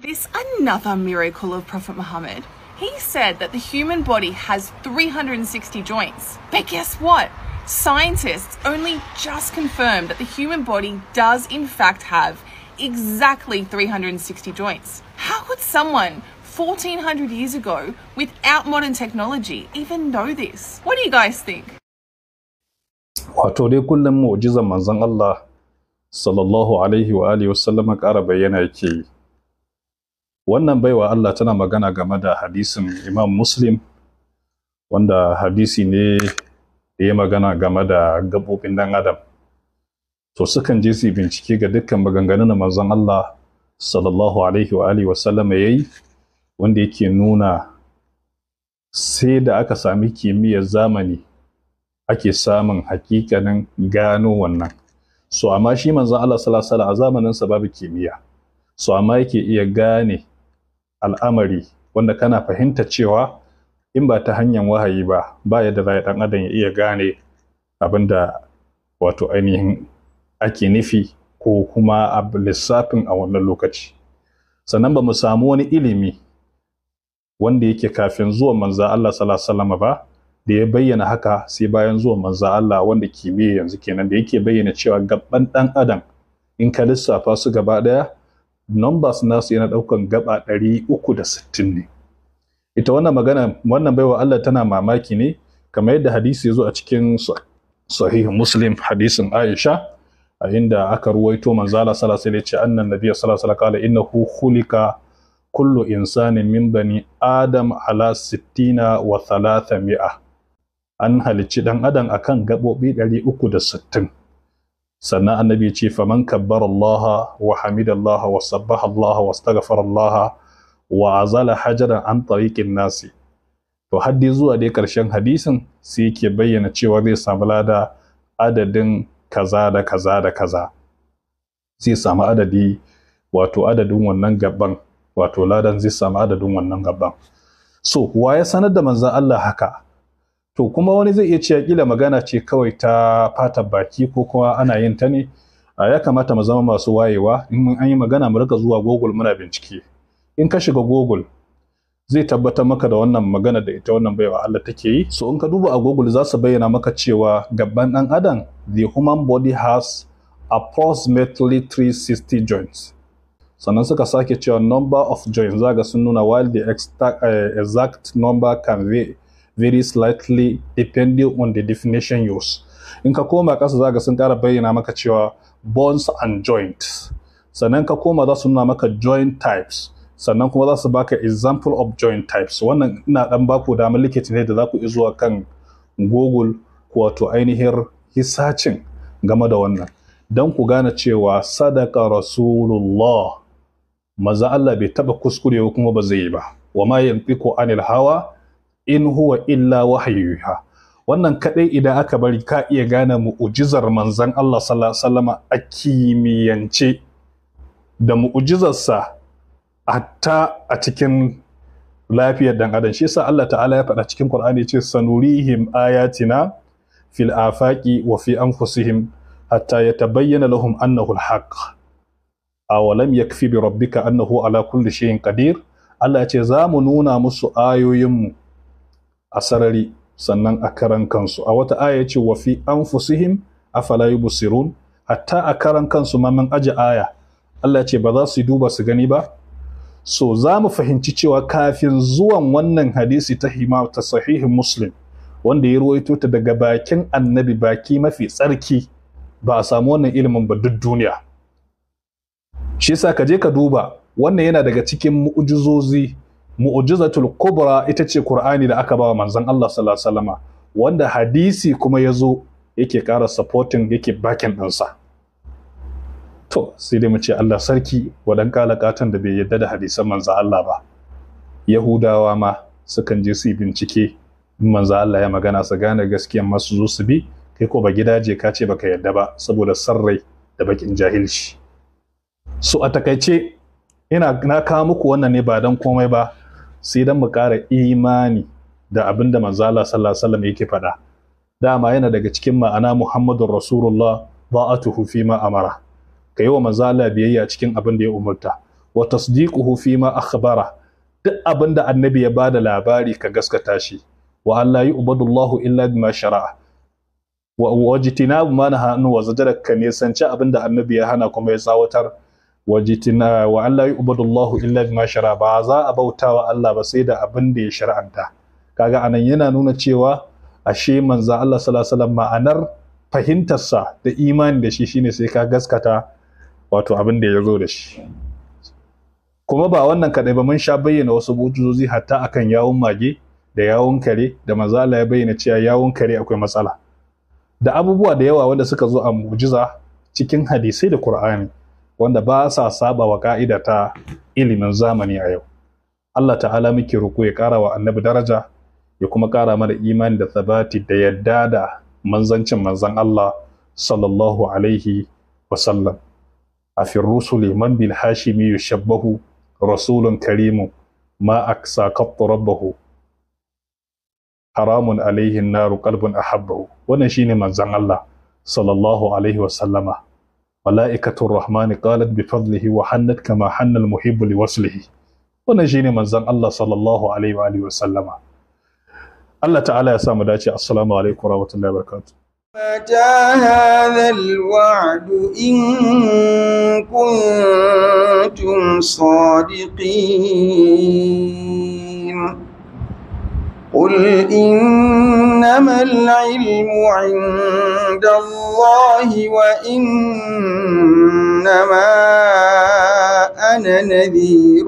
This another miracle of Prophet Muhammad. He said that the human body has 360 joints. But guess what? Scientists only just confirmed that the human body does in fact have exactly 360 joints. How could someone 1400 years ago without modern technology even know this? What do you guys think? Wato dai kullum mu'jizan manzon Allah sallallahu alaihi wa alihi wasallam ƙara bayyana yake yi. Wannan baiwa Allah tana magana game da hadisin Imam Muslim, wanda hadisi ne da ya magana game da gabobin dan Adam. To sukan je su bincike ga dukkan maganganun da manzon Allah sallallahu alaihi wa alihi wasallam yayi, wanda yake nuna sai da aka sami kimiyyar zamani ake samun hakikanin gano wannan. So amma shi manzon Allah sallallahu alaihi wa sallam a zamanin sa babu kimiyya. So amma yake iya gane al'amari wanda kana fahimta cewa in ba ta hanyar wahayi ba yadda za dan adam ya iya gane abinda wato ainihin ake nufi ko kuma a lissafin a wannan lokaci. Sannan ba mu samu wani ilimi wanda yake kafin zuwan manzo Allah sallallahu alaihi wasallam ba da ya bayyana haka sai bayan zuwan manzo Allah, wanda kimiyya yanzu kenan da yake bayyana cewa gaban dan adam in ka lissafa su gaba daya numbers nasu yana daukan gaba 360 ne. Ita wannan baiwa Allah tana mamaki ne, kamar yadda hadisi yazo a cikin sahih Muslim, hadisin Aisha, a inda aka ruwaito manzo Allah sallallahu alaihi wasallam ya ce annan nabiy sallallahu alaihi wasallam qala innahu khuliqa kullu insanin min bani adam ala 60 wa 300. An halicci dan adam akan gabobi 360. sannan annabi ya ce faman kabbara Allah wa hamidallaha wa sabbaha Allah wa astaghfara Allah wa azala hajaran an tariqin nasi. To haddi zuwa dai karshen hadisin sai yake bayyana cewa zai samu lada adadin kaza da kaza da kaza. Zai samu adadi, wato adadin wannan gaban, wato ladan zai samu adadin wannan gaban. So wa ya sanar da manzon Allah haka? To kuma wani zai iya cewa kila magana ce kawai ta fata baki ko kuma ana yin ta ne. Ya kamata mu zama masu wayewa, in an yi magana mu rika zuwa Google muna bincike. In ka shiga Google zai tabbatar maka da wannan magana da ita wannan baiwa Allah take yi. So in ka duba a Google za su bayyana maka cewa gaban dan adam, the human body has approximately 360 joints. Sannan suka sake cewa number of joints zaga sun nuna, while the exact number can vary slightly depending on the definition used. In ka koma kasa zaga sun ƙara bayyana maka cewa bones and joints. Sannan ka koma za su nuna maka joint types. Sannan kuma za su baka example of joint types. Wannan ina dan baku damar likita ne da za ku zuwa kan Google wato ainihin researching game da wannan, dan ku gane cewa sadaka Rasulullah, maza Allah bai taba kuskure kuma ba zai yi ba. Wa ma yantiqu anil hawa in huwa illa wahyuha. Wannan kadai idan aka bari ka iya gane mu'jizar manzon Allah sallallahu alaihi wasallam a kimiyyance da mu'jizarsa hatta a cikin lafiyar dan adam. Shi yasa Allah ta'ala ya faɗa cikin Qur'ani ya ce sanurihim ayatina fil afaqi wa fi anfusihim hatta yatabayyana lahum annahu al-haqq. Awalam yakfi bi rabbika annahu ala kulli shay'in qadir. Allah ya ce za mu nuna musu ayoyinmu a sarari sannan a karan kansu. A wata aya ce wa fi anfusihim afala yubsirun, hatta a karan kansu ma mun aje aya. Allah ya ce ba za su duba su gani ba. So za mu fahimci cewa kafin zuwan wannan hadisi ta sahihin Muslim, wanda ya ruwaito ta daga bakin annabi, baki mafi tsarki, ba a samu wannan ilimin ba duk duniya. Shi yasa ka je ka duba, wannan yana daga cikin mu'jizozi. Mu'jizatul kubra ita ce Qur'ani da aka bawa manzon Allah sallallahu alaihi wasallam, wanda hadisi kuma yazo yake ƙara supporting, yake backing ɗinsa. To sai dai mu ce Allah sarki wadan kalakatan da bai yadda da hadisan manzon Allah ba. Yahudawa ma sukan je su yi bincike, manzon Allah ya magana su gane gaskiyan masu zo su bi, kai ko ba gidaje ka ce baka yadda ba saboda sarrai da bakin jahilci. So a takaice na kawo muku wannan ne ba dan komai ba, sai dan mu ƙara imani da abinda manzo Allah sallallahu alaihi wasallam yake faɗa. Dama yana daga cikin ma'ana Muhammadur Rasulullah ba'atuhu fi ma amara. Kai wa manzo Allah biyayya cikin abin da ya umurta. wa tasdiquhu fi ma akhbara, duk abinda annabi ya bada labari ka gaskata shi, wa alla yu'badullahu illa bima shara'a, wa wajtinabu ma nahanu wa zajara, ka nisanci abinda annabi ya hana kuma ya tsawatar, wajtina wa alla yu'badullahu illa bima shara'a, ba za a bautawa Allah ba sai da abinda ya shar'anta. Kaga anan yana nuna cewa ashe manzo Allah sallallahu alaihi wasallam ma'anar fahimtarsa da imani da shi shine sai ka gaskata wato abin da ya zo da shi. Kuma ba wannan kadai ba, mun sha bayyana wasu mu'jizozi hatta akan yawun mage da yawun kare, da manzo Allah ya bayyana cewa yawun kare akwai matsala, da abubuwa da yawa wanda suka zo a mu'jiza cikin hadisai da Qur'ani wanda ba sa saba wa ka'ida ta ilimin zamani a yau. Allah ta'ala muke roƙo ya ƙara wa annabi daraja, ya kuma ƙara mana imani da sabati da yadda da manzancin manzan Allah sallallahu alaihi wasallam. A fi rusuli man bil hashimi yushabbahu rasulun karimu ma aksa qattu rabbahu haramun alaihi naru qalbun ahabbahu. Wannan shine manzan Allah sallallahu alaihi wasallama. Mala'ikatur rahmani qalat bi fadlihi wa hannat kama hanna al muhibbu li waslihi. Wannan shine manzan Allah sallallahu alaihi wa alihi wasallama. Allah ta'ala ya samu dace. Assalamu alaikum warahmatullahi wabarakatuh. متى هذا الوعد إن كنتم صادقين قل إنما العلم عند الله وإنما أنا نذير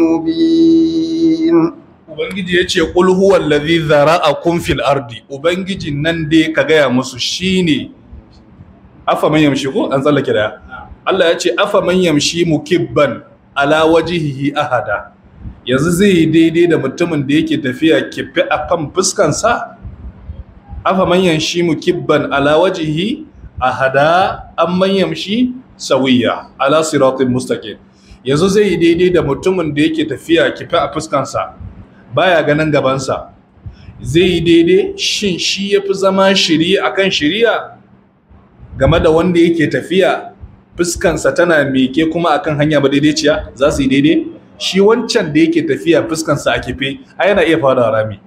مبين. Ubangiji ya ce ƙul huwa allazi zara'akum fil ardi, ubangijin nan dai ka gaya musu shine afa man yamshi, ko an tsallake da Allah ya ce afa man yamshi mukibban ala wajhihi ahada, yanzu zai yi daidai da mutumin da yake tafiya kife akan fuskansa. Afa man yamshi mukibban ala wajhihi ahada am man yamshi sawiya ala siratin mustaqim, yanzu zai yi daidai da mutumin da yake tafiya kife a fuskansa baya ganin gabansa, zai yi daidai shin shi ya fi zama shiriya akan shiriya game da wanda yake tafiya fuskansa tana meke kuma akan hanya ba daidaiciya? Za su yi daidai? Shi wancan da yake tafiya fuskansa a kife a yana iya fada rami,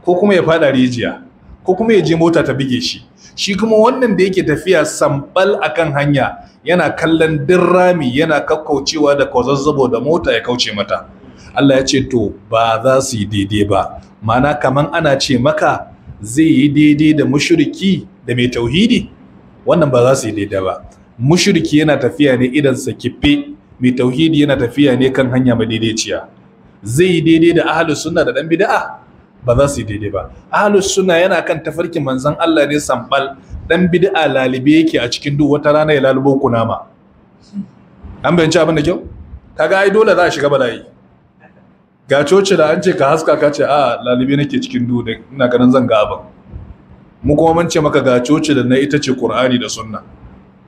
ko kuma ya fada rijiya, ko kuma ya je mota ta bige shi. Shi kuma wannan da yake tafiya sambal akan hanya yana kallon din rami, yana kakkaucewa da kwazazzabo da mota ya kauce mata. Allah ya ce to ba za su yi daidai ba, mana kaman ana ce maka zai yi daidai da mushriki da mai tauhidi? Wannan ba za su yi daidai ba. Mushriki yana tafiya ne idan sa kife, mai tauhidi yana tafiya ne kan hanya madaidaiciya. Zai yi daidai da ahlus sunna da dan bid'a? Ba za su yi daidai ba. Ahlus sunna yana kan tafarkin manzon Allah ne sambal, dan bid'a lalibe yake a cikin duk wata rana ya lalubo kunama. An bayyana abin da kyau? Kaga ai dole za a shiga bala'i. Ga coci da an ce ka haska, ka ce a lalibe nake cikin duhu, ina ganin zan ga abin. Mu kuma mun ce maka ga coci da na ita ce Qur'ani da sunna,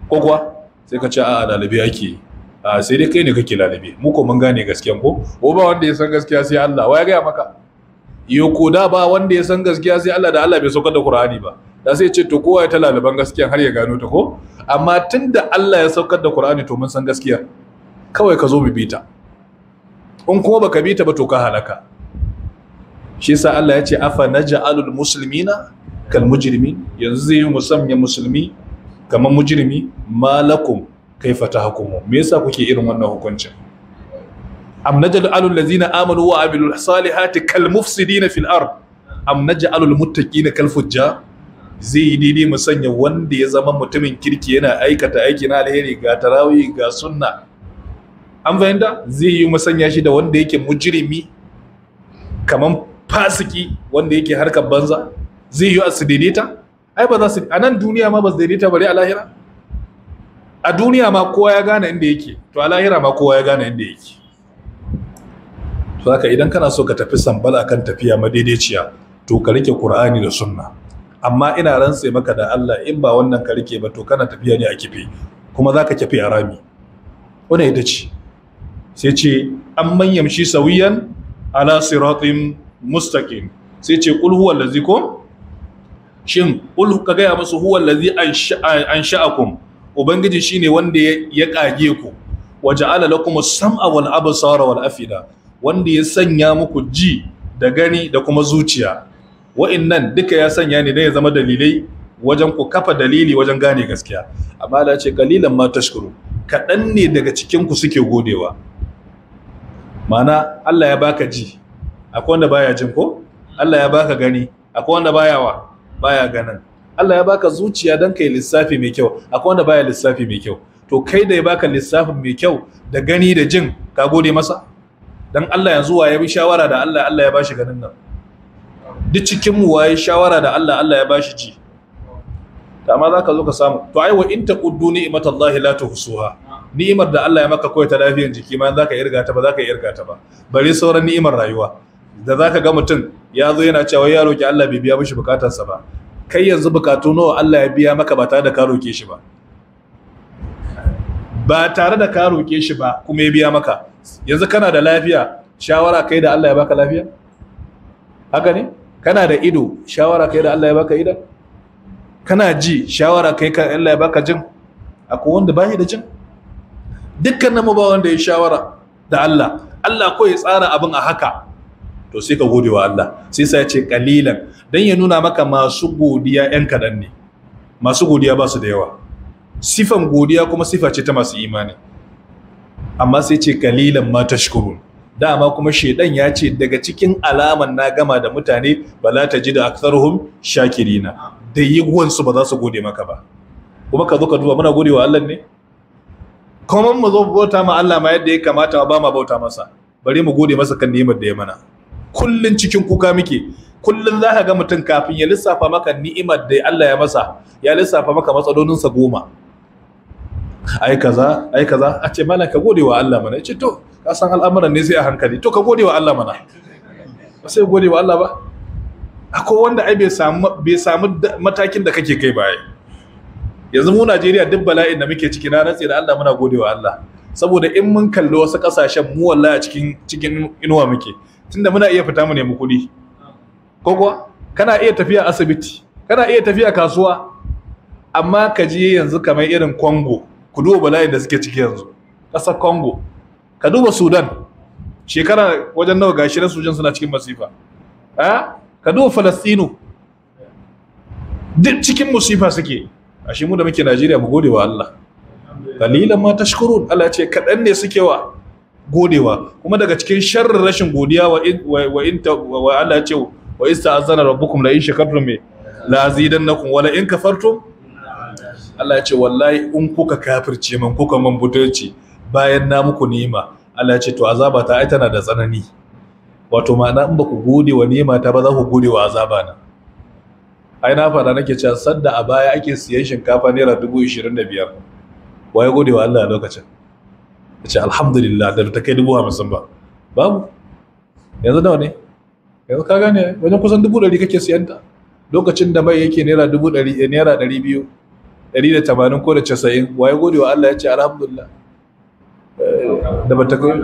ko kuwa sai ka ce a lalibe ake, a sai dai kai ne kake lalibe, mu ko mun gane gaskiyan ko ba wanda ya san gaskiya sai Allah. Wa ya gaya maka? Yo ko da ba wanda ya san gaskiya sai Allah, da Allah bai saukar da Qur'ani ba, da sai ce to kowa ya ta laliban gaskiyan har ya gano ta ko? Amma tunda Allah ya saukar da Qur'ani to mun san gaskiya, kawai ka zo mu bi ta. In kuma baka bi ta ba to ka halaka. Shi yasa Allah ya ce afa naj'alul muslimina kal mujrimin, yanzu zai yi musamman musulmi kamar mujrimi. Malakum kaifa tahkumu, me yasa kuke irin wannan hukuncin? Am naj'alul ladzina amanu wa amilul salihati kal mufsidina fil ard am naj'alul muttaqina kal fujjar, zai yi daidai mu sanya wanda ya zama mutumin kirki yana aikata aiki na alheri, ga tarawih ga sunna, an fahimta, zai yi musanya shi da wanda yake mujrimi kaman fasiki wanda yake harkar banza? Zai yi a su daidaita? Ai ba za su, a nan duniya ma ba su daidaita bare a lahira. A duniya ma kowa ya gane inda yake, to a lahira ma kowa ya gane inda yake. To haka idan kana so ka tafi sambal akan tafiya madaidaiciya, to ka rike Qur'ani da sunna. Amma ina rantse maka da Allah, in ba wannan ka rike ba to kana tafiya ne a kife, kuma za ka kife a rami. Wannan ita ce. Sai ce an manyan shi sawiyan ala siratin mustaqim. Sai ce qul huwa allazi ko, shin qul ka gaya musu huwa allazi ansha'akum, ubangiji shine wanda ya kage ku, waja'ala lakum as-sam'a wal absara wal afida, wanda ya sanya muku ji da gani da kuma zuciya. Wa'annan duka ya sanya ne dan ya zama dalilai wajen ku kafa dalili wajen gane gaskiya. Amma Allah ce qalilan ma tashkuru, kadan ne daga cikin ku suke godewa. Mana Allah ya baka ji, akwai wanda baya jin ko? Allah ya baka gani, akwai wanda baya ganin. Allah ya baka zuciya dan kai lissafi mai kyau, akwai wanda baya lissafi mai kyau. To kai da ya baka lissafin mai kyau da gani da jin, ka gode masa? Dan Allah yanzu waye bi shawara da Allah, Allah ya bashi ganin nan. Duk cikin mu waye shawara da Allah, Allah ya bashi ji. To amma zaka zo ka samu, to ai wa in taquddu ni'matallahi la tuhsuha. Ni'imar da Allah ya maka koyi ta lafiyar jiki ma zaka irga ta ba zaka irga ta ba. Bare sauran ni'imar rayuwa. Da zaka ga mutum ya zo yana cewa ya roki Allah bai biya mishi bukatarsa ba. Kai yanzu bukatu nawa Allah ya biya maka ba tare da ka roke shi ba. Ba tare da ka roke shi ba kuma ya biya maka. Yanzu kana da lafiya, shawara kai da Allah ya baka lafiya? Haka ne? Kana da ido, shawara kai da Allah ya baka ido? Kana ji, shawara kai ka Allah ya baka jin? Akwai wanda bai da jin? Dukkanin mu ba wanda ya shawara da Allah. Allah ko ya tsara abin a haka. To sai ka gode wa Allah. Sai sai ya ce qalilan, dan ya nuna maka masu godiya ƴan kadan ne. Masu godiya ba su da yawa. Sifan godiya kuma sifa ce ta masu imani. Amma sai ce qalilan ma tashkurun. Dama kuma shedan ya ce daga cikin alaman na gama da mutane bala tajidu aktharuhum shakirina. Da yiwuwansu ba za su gode maka ba. Kuma ka zo ka duba muna gode wa Allah ne? Kuma mu zo bauta ma Allah ma yadda ya kamata ba ma bauta masa. Bari mu gode masa kan ni'imar da ya mana. Kullun cikin kuka muke. Kullun za ka ga mutum kafin ya lissafa maka ni'imar da Allah ya masa, ya lissafa maka matsalolinsa 10. Ai kaza a ce mana ka gode wa Allah mana. Ya ce to ka san al'amuran ne sai a hankali. To ka gode wa Allah mana. Ba sai gode wa Allah ba. Akwai wanda ai bai samu matakin da kake kai ba. Yanzu mu Najeriya duk bala'in da muke ciki na rantsi da Allah muna godewa Allah, saboda in mun kalli wasu kasashen mu wallahi a cikin inuwa muke, tunda muna iya fita mu nemi kuɗi ko kuwa kana iya tafiya asibiti, kana iya tafiya kasuwa, amma ka je yanzu kamar irin Congo, ku duba bala'in da suke ciki yanzu, ƙasar Congo, ka duba Sudan, shekara wajen nawa gashi na Sudan suna cikin masifa, ka duba Falastinu, duk cikin musifa suke. Ashe mu da muke Najeriya mu gode wa Allah. Qalilan ma tashkurun. Allah ya ce kadan ne suke wa godewa. Kuma daga cikin sharrin rashin godiya wa Allah ya ce wa ista'azana rabbukum la in shakartum la azidannakum wa la in kafartum. Allah ya ce wallahi in kuka kafirce man kuka man butulci bayan na muku ni'ima, Allah ya ce to azaba ta ai tana da tsanani. Wato ma'ana in ba ku gode wa ni'ima ta ba za ku gode wa azaba na. Ai na fada nake cewa sadda a baya ake siyan shinkafa naira 25,000. Waye gode wa Allah a lokacin? Yace alhamdulillah da ta kai 50,000 ba. Babu. Yanzu nawa ne? Yanzu ka gane wajen kusan 100,000 kake siyan ta. Lokacin da mai yake naira 100,000 naira 200, 180 ko da 90. Waye gode wa Allah yace alhamdulillah. Da ba ta kai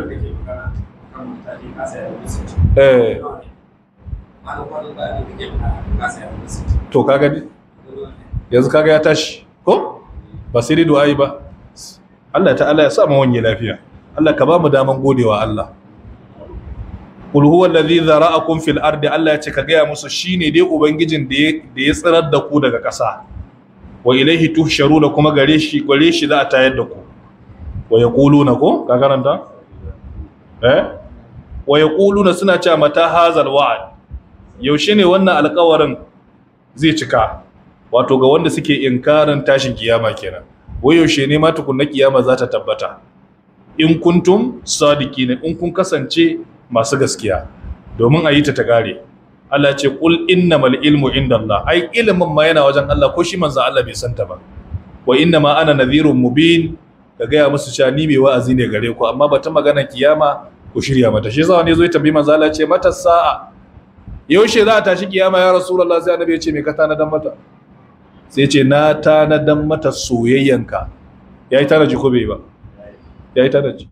to ka gani yanzu kaga ya tashi ko ba sai dai du'ai ba. Allah ta'ala ya sa mu wanye lafiya. Allah ka ba mu daman godewa Allah. Qul huwa alladhi zara'akum fil ardi. Allah ya ce ka gaya musu shine dai ubangijin da ya tsirar da ku daga ƙasa. Wa ilaihi tuhsharuna, kuma gare shi za a tayar da ku. Wa yaquluna ko ka karanta wa yaquluna suna cewa mata hazal wa'd, yaushe ne wannan alƙawarin zai cika? Wato ga wanda suke inkarin tashin kiyama kenan. Wai yaushe ne ma tukunna kiyama za ta tabbata? In kuntum sadiqina, in kun kasance masu gaskiya, domin a yi ta gare. Allah ce qul innamal ilmu indallah. Ai ilimin ma yana wajen Allah, ko shi manzo Allah bai santa ba. Wa innama ana nadhirun mubin. Ka gaya musu cewa ni mai wa'azi ne gare ku, amma bata magana kiyama ku shirya mata. Shi yasa wani zo ya tambayi manzo Allah ce mata sa'a, yaushe za a tashi kiyama ya Rasulullah? Sai annabi ya ce me ka tanadan mata? Sai ya ce na tanadan mata soyayyanka. Yayi tanaji ko bai ba? Yayi tanaji.